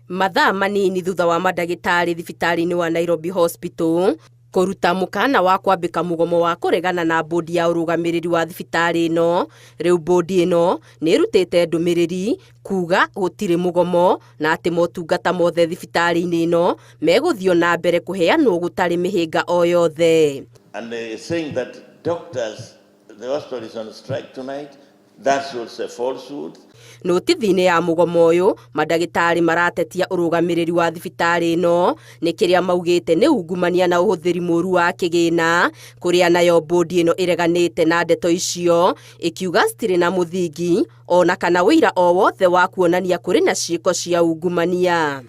Mathaa manini thutha wa mandagĩtarĩ thibitarĩ-inĩ wa Nairobi Hospital kũruta mũkana wa kwambĩka mũgomo wa kũregana na bodi ya ũrũgamĩrĩri wa thibitarĩ ĩno, rĩu bodi ĩno nĩ ĩrutĩte ndũmĩrĩri kuga gũtirĩ mũgomo na atĩ motungata mothe thibitarĩ-inĩ ĩno megũthio na mbere kũheanwo gũtarĩ mĩhĩnga o yothe. And they saying that doctors, the hospital is on strike tonight. That's also a falsehood. Notithi-inĩ ya mũgomo ũyũ, mandagĩtarĩ maratetia ũrũgamĩrĩri wa thibitarĩ ĩno nĩ kĩrĩa maugĩte nĩ ungumania na ũhũthĩri mũru wa kĩgĩna, kũrĩa nayo bodi ĩno ĩreganĩte na ndeto icio, ĩkiuga citirĩ na mũthingi ona kana wĩira o wothe wa kuonania kũrĩ na ciĩko cia ungumania.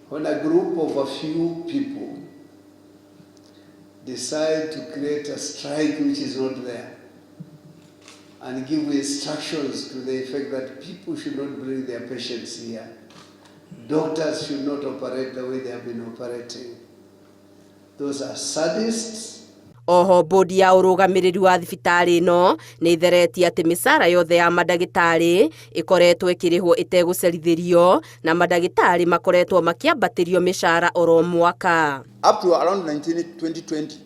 When a group of a few people decide to create a strike which is not there, and give instructions to the effect that people should not bring their patients here. Doctors should not operate the way they have been operating. Those are sadists. Oho bodi ya ũrũgamĩrĩri wa thibitarĩ ĩno nĩ itheretie atĩ mĩcara yothe ya mandagĩtarĩ ĩkoretwo ĩkĩrĩhwo ĩtegũcerithĩrio na mandagĩtarĩ makoretwo makĩambatĩrio mĩcara oro mwaka. Up to around 2020,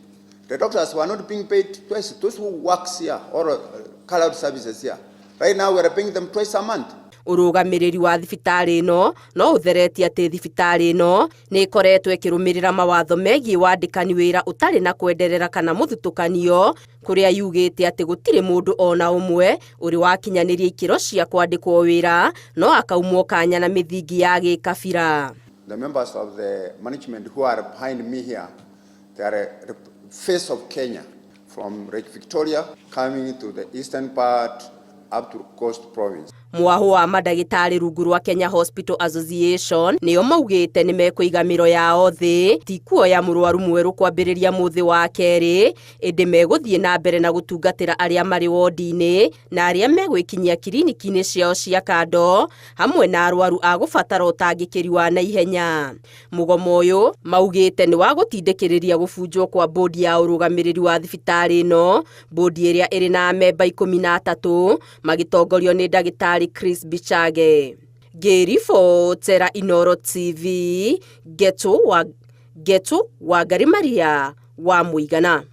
the doctors were not being paid twice. Those who works here or call out services here. Right now we are paying them twice a month. Ũrũgamĩrĩri wa thibitarĩ ĩno no ũtheretie atĩ thibitarĩ ĩno nĩ ĩkoretwo ĩkĩrũmĩrĩra mawatho megiĩ wandĩkani wĩra ũtarĩ na kwenderera kana mũthutũkanio, kũrĩa yugĩte atĩ gũtirĩ mũndũ ona ũmwe ũrĩ wakinyanĩria ikĩro cia kwandĩkwo wĩra no akaumwo kanya na mĩthingi ya gĩkabira. The members of the management who are behind me here, they are the face of Kenya, from Lake Victoria coming to the eastern part up to Coast Province. Mwaho wa mandagĩtarĩ rungu rwa Kenya Hospital Association nĩo maugĩte nĩ mekũiga mĩro yao thĩ, ti kuoya mũrwaru mwerũ kwambĩrĩria mũthĩ wa kerĩ, ĩndĩ megũthiĩ na mbere na gũtungatĩra arĩa marĩ wodi-inĩ na arĩa megwĩkinyia kiriniki-inĩ ciao cia kando, hamwe na arwaru a gũbatara ũtangĩkĩri wa naihenya. Mũgomo ũyũ maugĩte nĩ wa gũtindĩkĩrĩria gũbunjwo kwa bodi ya ũrũgamĩrĩri wa thibitarĩ ĩno, bodi ĩrĩa ĩrĩ na memba 13 magĩtongorio nĩ ndagĩtarĩ Chris Bichage. Ngĩribotera Inooro TV, Geto wa Ngari Maria wa Mũigana.